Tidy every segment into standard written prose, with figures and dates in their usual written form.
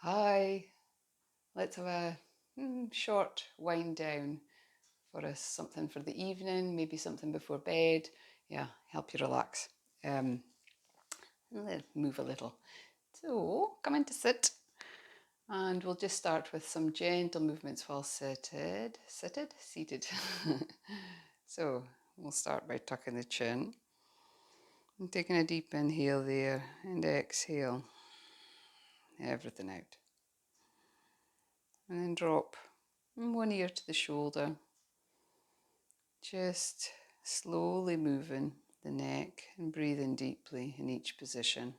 Hi, let's have a short wind down for us, something for the evening, maybe something before bed. Yeah, help you relax. Um, let's move a little. So, come in to sit, and we'll just start with some gentle movements while seated. So, we'll start by tucking the chin and taking a deep inhale there and exhale everything out. And then drop one ear to the shoulder, just slowly moving the neck and breathing deeply in each position.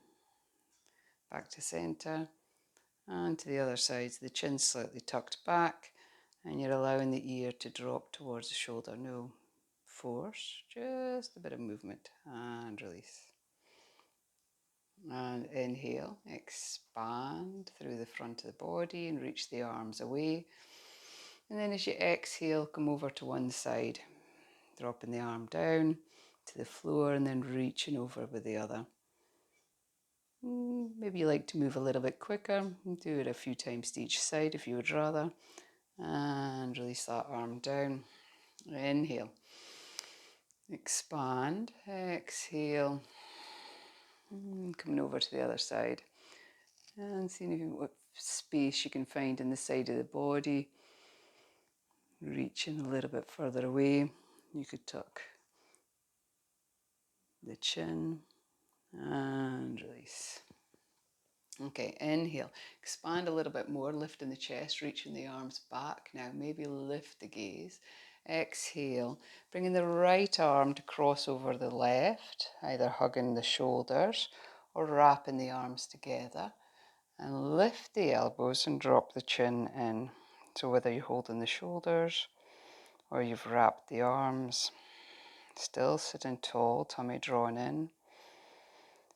Back to center and to the other side. The chin's slightly tucked back and you're allowing the ear to drop towards the shoulder. No force, just a bit of movement and release. And inhale, expand through the front of the body and reach the arms away. And then as you exhale, come over to one side, dropping the arm down to the floor and then reaching over with the other. Maybe you like to move a little bit quicker. Do it a few times to each side if you would rather. And release that arm down. Inhale. Expand. Exhale. Coming over to the other side. And seeing what space you can find in the side of the body. Reaching a little bit further away. You could tuck the chin and release. Okay, inhale, expand a little bit more, lifting the chest, reaching the arms back. Now maybe lift the gaze. Exhale, bringing the right arm to cross over the left, either hugging the shoulders or wrapping the arms together. And lift the elbows and drop the chin in. So whether you're holding the shoulders or you've wrapped the arms, still sitting tall, tummy drawn in.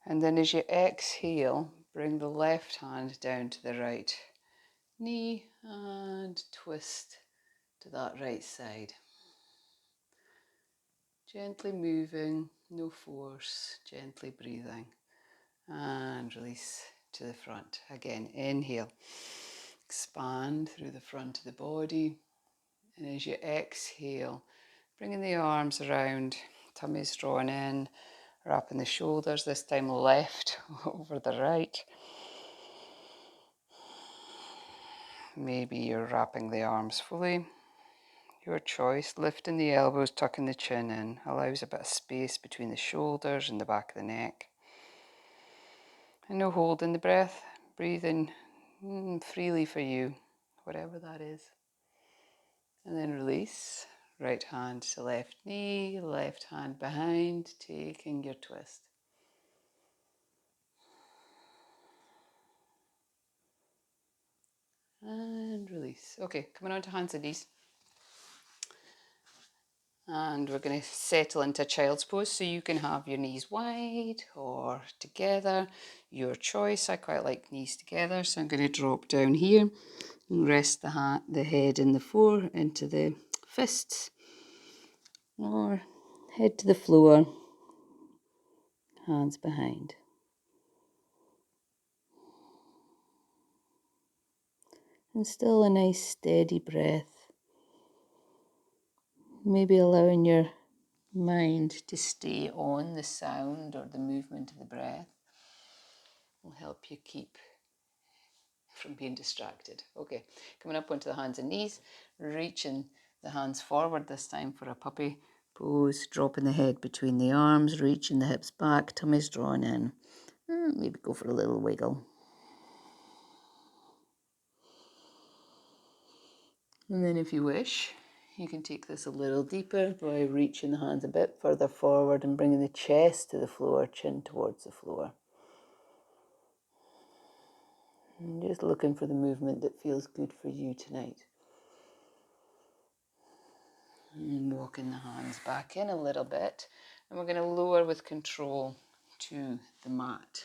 And then as you exhale, bring the left hand down to the right knee and twist to that right side. Gently moving, no force, gently breathing. And release to the front. Again, inhale. Expand through the front of the body. And as you exhale, bringing the arms around, tummy's drawn in, wrapping the shoulders, this time left over the right. Maybe you're wrapping the arms fully. Your choice. Lifting the elbows, tucking the chin in, allows a bit of space between the shoulders and the back of the neck. And no holding the breath, breathing freely for you, whatever that is. And then release. Right hand to left knee, left hand behind, taking your twist. And release. Okay, coming on to hands and knees. And we're going to settle into child's pose, so you can have your knees wide or together, your choice. I quite like knees together, so I'm going to drop down here and rest the head in the floor into the fists, or head to the floor, hands behind. And still a nice steady breath. Maybe allowing your mind to stay on the sound or the movement of the breath will help you keep from being distracted. Okay, coming up onto the hands and knees, reaching the hands forward this time for a puppy pose, dropping the head between the arms, reaching the hips back, tummy's drawn in. Maybe go for a little wiggle. And then if you wish, you can take this a little deeper by reaching the hands a bit further forward and bringing the chest to the floor, chin towards the floor. And just looking for the movement that feels good for you tonight. And walking the hands back in a little bit. And we're going to lower with control to the mat.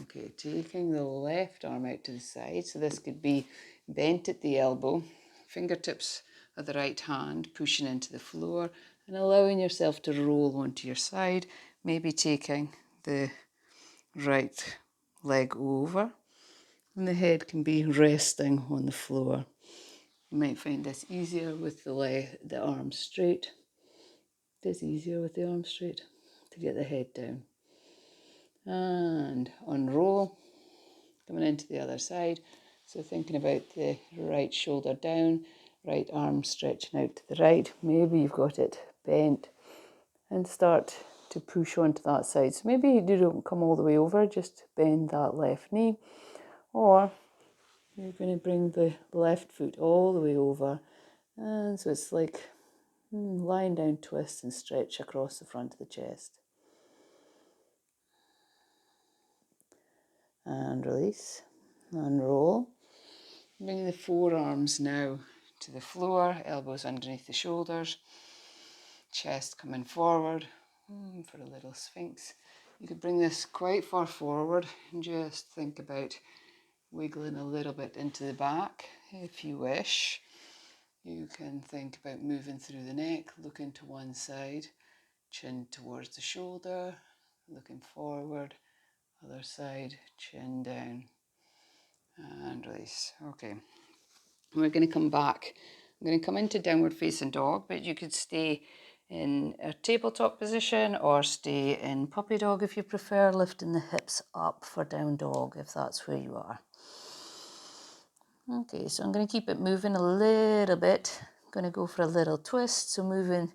Okay, taking the left arm out to the side. So this could be bent at the elbow, fingertips of the right hand pushing into the floor and allowing yourself to roll onto your side. Maybe taking the right leg over And the head can be resting on the floor. You might find this easier with the arms straight. It is easier with the arms straight to get the head down. And unroll, coming into the other side. So thinking about the right shoulder down, right arm stretching out to the right. Maybe you've got it bent and start to push onto that side. So maybe you don't come all the way over, just bend that left knee. Or you're going to bring the left foot all the way over. And so it's like lying down, twist and stretch across the front of the chest. And release. Unroll. Bringing the forearms now to the floor, elbows underneath the shoulders, chest coming forward for a little sphinx. You could bring this quite far forward and just think about wiggling a little bit into the back if you wish. You can think about moving through the neck, looking to one side, chin towards the shoulder, looking forward, other side, chin down, and release. Okay. We're going to come back. I'm going to come into downward facing dog, but you could stay in a tabletop position or stay in puppy dog if you prefer, lifting the hips up for down dog if that's where you are. Okay, so I'm going to keep it moving a little bit. I'm going to go for a little twist, so moving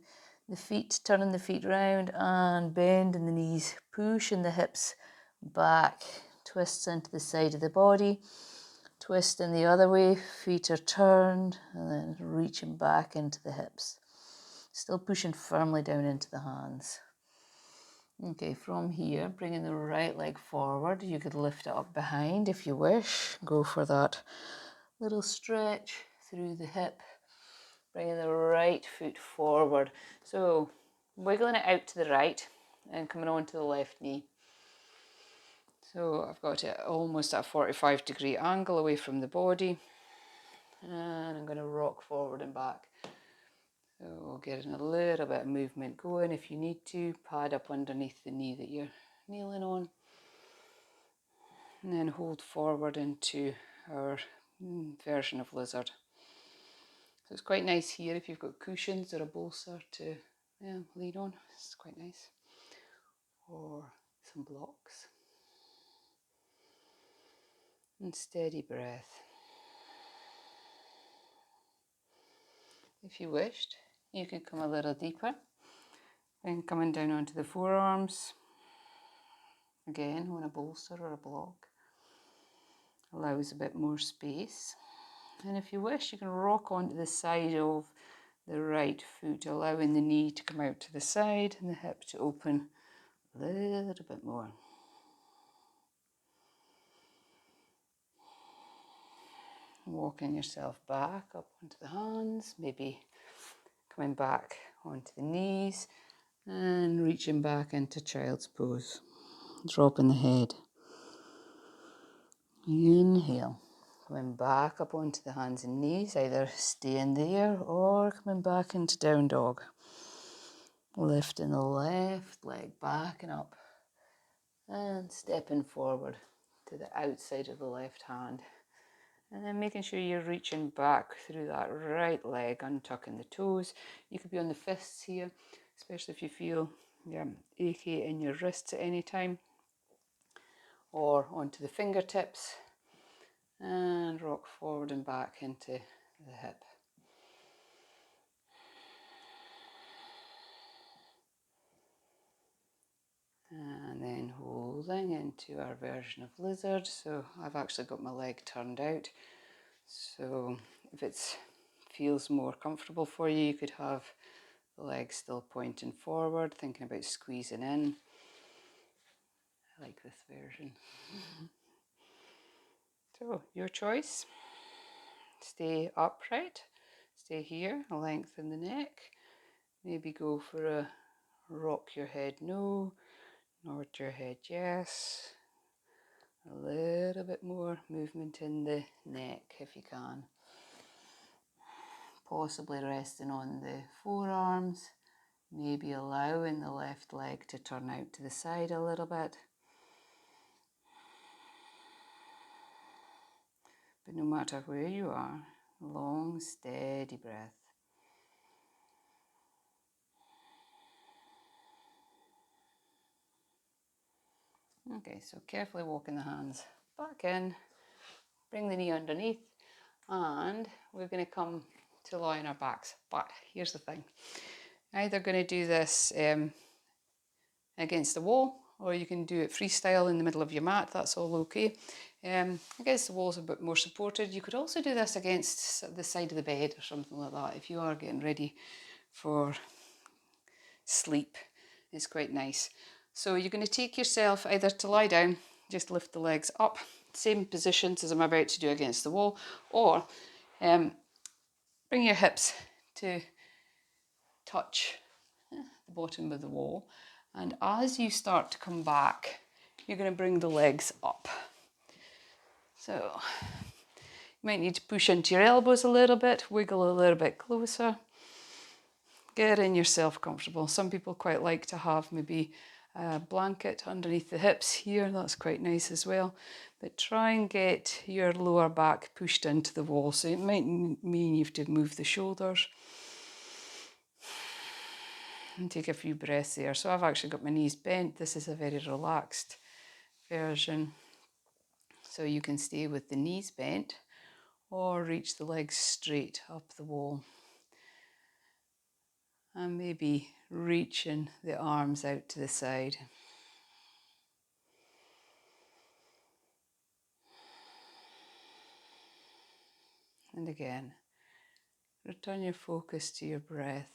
the feet, turning the feet round and bending the knees, pushing the hips back, twists into the side of the body. Twist in the other way, feet are turned, and then reaching back into the hips. Still pushing firmly down into the hands. Okay, from here, bringing the right leg forward. You could lift it up behind if you wish. Go for that little stretch through the hip. Bringing the right foot forward. So, wiggling it out to the right and coming on to the left knee. So I've got it almost at a 45-degree angle away from the body. And I'm going to rock forward and back. So getting a little bit of movement going. If you need to, pad up underneath the knee that you're kneeling on. And then hold forward into our version of lizard. So it's quite nice here if you've got cushions or a bolster to lean on. It's quite nice. Or some blocks. And steady breath. If you wished, you could come a little deeper. Then coming down onto the forearms. Again, on a bolster or a block. Allows a bit more space. And if you wish, you can rock onto the side of the right foot, allowing the knee to come out to the side and the hip to open a little bit more. Walking yourself back up onto the hands, maybe coming back onto the knees and reaching back into child's pose. Dropping the head. Inhale. Coming back up onto the hands and knees, either staying there or coming back into down dog. Lifting the left leg back and up and stepping forward to the outside of the left hand. And then making sure you're reaching back through that right leg, untucking the toes. You could be on the fists here, especially if you feel achy in your wrists at any time. Or onto the fingertips. And rock forward and back into the hip. And then holding into our version of lizard. So I've actually got my leg turned out. So if it feels more comfortable for you, you could have the leg still pointing forward, thinking about squeezing in. I like this version. So your choice. Stay upright. Stay here, lengthen the neck. Maybe go for a rock your head no, nod your head yes. A little bit more movement in the neck if you can. Possibly resting on the forearms. Maybe allowing the left leg to turn out to the side a little bit. But no matter where you are, long, steady breath. Okay, so carefully walking the hands back in, bring the knee underneath, and we're going to come to lie on our backs. But here's the thing, either going to do this against the wall, or you can do it freestyle in the middle of your mat, that's all okay. Against the wall is a bit more supported. You could also do this against the side of the bed or something like that if you are getting ready for sleep. It's quite nice. So you're going to take yourself either to lie down, just lift the legs up, same positions as I'm about to do against the wall, or bring your hips to touch the bottom of the wall, and as you start to come back, you're going to bring the legs up. So you might need to push into your elbows a little bit, wiggle a little bit closer, getting yourself comfortable. Some people quite like to have maybe a blanket underneath the hips here, that's quite nice as well. But try and get your lower back pushed into the wall. So it might mean you have to move the shoulders. And take a few breaths there. So I've actually got my knees bent. This is a very relaxed version. So you can stay with the knees bent or reach the legs straight up the wall. And maybe reaching the arms out to the side. And again, return your focus to your breath.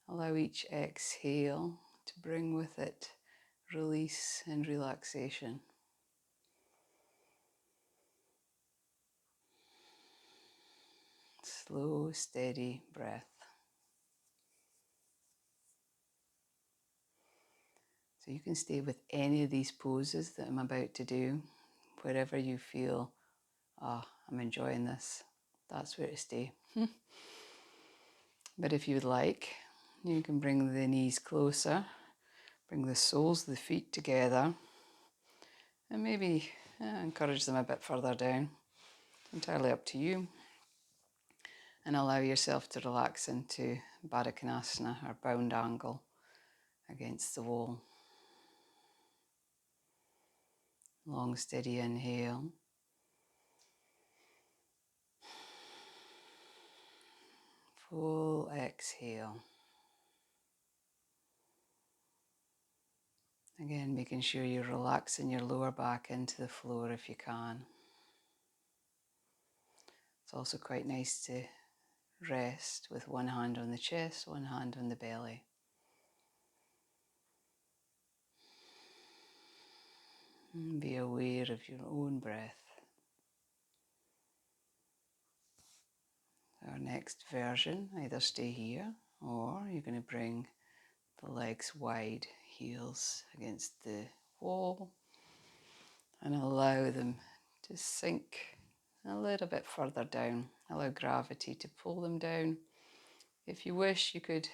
Allow each exhale to bring with it release and relaxation. Slow, steady breath. So you can stay with any of these poses that I'm about to do, wherever you feel, I'm enjoying this, that's where to stay. But if you would like, you can bring the knees closer, bring the soles of the feet together, and maybe encourage them a bit further down. Entirely up to you. And allow yourself to relax into Baddha Konasana, or bound angle against the wall. Long, steady inhale. Full exhale. Again, making sure you're relaxing your lower back into the floor if you can. It's also quite nice to rest with one hand on the chest, one hand on the belly. And be aware of your own breath. Our next version, either stay here or you're going to bring the legs wide, heels against the wall, and allow them to sink a little bit further down. Allow gravity to pull them down. If you wish, you could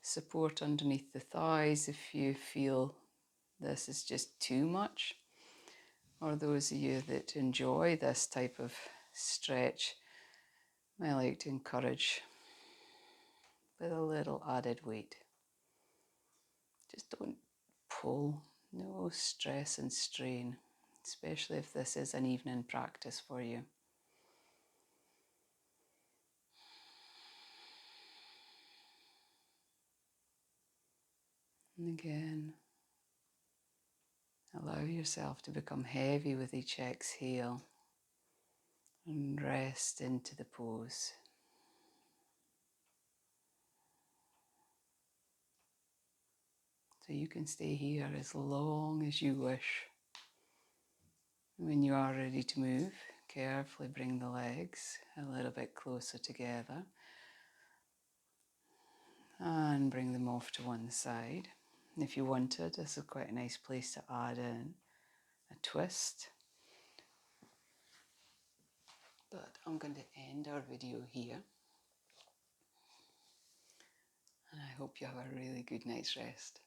support underneath the thighs if you feel this is just too much. Or those of you that enjoy this type of stretch, I like to encourage with a little added weight. Just don't pull, no stress and strain, especially if this is an evening practice for you. And again, allow yourself to become heavy with each exhale and rest into the pose. So you can stay here as long as you wish. When you are ready to move, carefully bring the legs a little bit closer together and bring them off to one side. If you wanted, this is quite a nice place to add in a twist. But I'm going to end our video here. And I hope you have a really good night's rest.